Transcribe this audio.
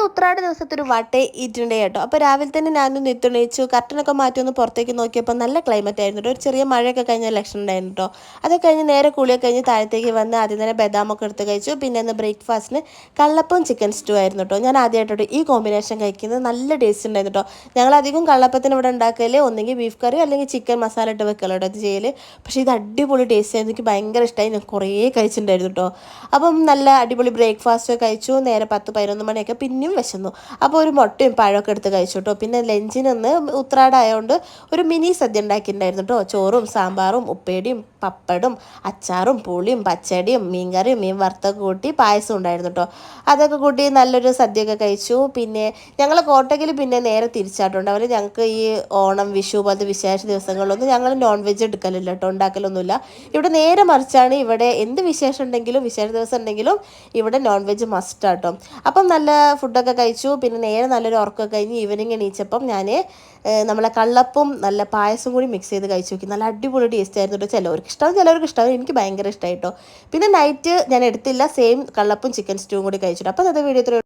ഇത് ഉത്രാട ദിവസത്തെ ഒരു വട്ടേ ഈറ്റുണ്ടേ കേട്ടോ. അപ്പോൾ രാവിലെ തന്നെ ഞാനൊന്ന് എത്തുണയിച്ചു, കർട്ടനൊക്കെ മാറ്റി ഒന്ന് പുറത്തേക്ക് നോക്കിയപ്പോൾ നല്ല ക്ലൈമറ്റ് ആയിരുന്നു കേട്ടോ. ഒരു ചെറിയ മഴയൊക്കെ കഴിഞ്ഞ ലക്ഷണം ഉണ്ടായിരുന്നു കേട്ടോ. അതൊക്കെ കഴിഞ്ഞ് നേരെ കുളിയൊക്കെ കഴിഞ്ഞ് താഴത്തേക്ക് വന്ന് ആദ്യം തന്നെ ബദാമൊക്കെ എടുത്ത് കഴിച്ചു. പിന്നെ ഇന്ന് ബ്രേക്ക്ഫാസ്റ്റിന് കള്ളപ്പവും ചിക്കൻ സ്റ്റൂ ആയിരുന്നു കേട്ടോ. ഞാൻ ആദ്യമായിട്ടോ ഈ കോമ്പിനേഷൻ കഴിക്കുന്നത്. നല്ല ടേസ്റ്റ് ഉണ്ടായിരുന്നു കേട്ടോ. ഞങ്ങളധികം കള്ളപ്പത്തിന് ഇവിടെ ഉണ്ടാക്കൽ ഒന്നെങ്കിൽ ബീഫ് കറി അല്ലെങ്കിൽ ചിക്കൻ മസാല ഇട്ട് വെക്കലോ കേട്ടോ ഇത് ചെയ്യൽ. പക്ഷേ ഇത് അടിപൊളി ടേസ്റ്റ് ആയിരുന്നു, എനിക്ക് ഭയങ്കര ഇഷ്ടമായി. ഞാൻ കുറേ കഴിച്ചിട്ടുണ്ടായിരുന്നു കേട്ടോ. അപ്പം നല്ല അടിപൊളി ബ്രേക്ക്ഫാസ്റ്റ് കഴിച്ചു. നേരെ 10-11 മണിയൊക്കെ പിന്നെയും വിശന്നു. അപ്പോൾ ഒരു മുട്ടയും പഴമൊക്കെ എടുത്ത് കഴിച്ചു കേട്ടോ. പിന്നെ ലഞ്ചിനൊന്ന് ഉത്രാടായതുകൊണ്ട് ഒരു മിനി സദ്യ ഉണ്ടാക്കിയിട്ടുണ്ടായിരുന്നു കേട്ടോ. ചോറും സാമ്പാറും ഉപ്പേടിയും പപ്പടും അച്ചാറും പുളിയും പച്ചടിയും മീൻകറിയും മീൻ വറുത്തൊക്കെ കൂട്ടി പായസം ഉണ്ടായിരുന്നു കേട്ടോ. അതൊക്കെ കൂട്ടി നല്ലൊരു സദ്യയൊക്കെ കഴിച്ചു. പിന്നെ ഞങ്ങൾ കോട്ടയ്ക്കൽ പിന്നെ നേരെ തിരിച്ചാട്ടുണ്ട്. അവർ ഞങ്ങൾക്ക് ഈ ഓണം വിഷു പോലത്തെ വിശേഷ ദിവസങ്ങളിലൊന്നും ഞങ്ങൾ നോൺ വെജ് എടുക്കലില്ല കേട്ടോ, ഉണ്ടാക്കലൊന്നുമില്ല. ഇവിടെ നേരെ മറിച്ചാണ്. ഇവിടെ എന്ത് വിശേഷം ഉണ്ടെങ്കിലും വിശേഷ ദിവസം ഉണ്ടെങ്കിലും ഇവിടെ നോൺ വെജ് മസ്റ്റ് ആട്ടോ. അപ്പം നല്ല ഫുഡൊക്കെ കഴിച്ചു. പിന്നെ നേരെ നല്ലൊരു ഉറക്കമൊക്കെ കഴിഞ്ഞ് ഈവനിങ് എണീച്ചപ്പം ഞാൻ നമ്മളെ കള്ളപ്പും നല്ല പായസം കൂടി മിക്സ് ചെയ്ത് കഴിച്ചു നോക്കി. നല്ല അടിപൊളി ടേസ്റ്റ് ആയിരുന്നു കേട്ടോ. ചിലവർക്ക് ഇഷ്ടമാവും ചിലവർക്ക് ഇഷ്ടമാവും, എനിക്ക് ഭയങ്കര ഇഷ്ടമായി കേട്ടോ. പിന്നെ നൈറ്റ് ഞാൻ എടുത്തില്ല, സെയിം കള്ളപ്പും ചിക്കൻ സ്റ്റൂവും കൂടി കഴിച്ചിട്ട്. അപ്പോൾ അത് വീഡിയോ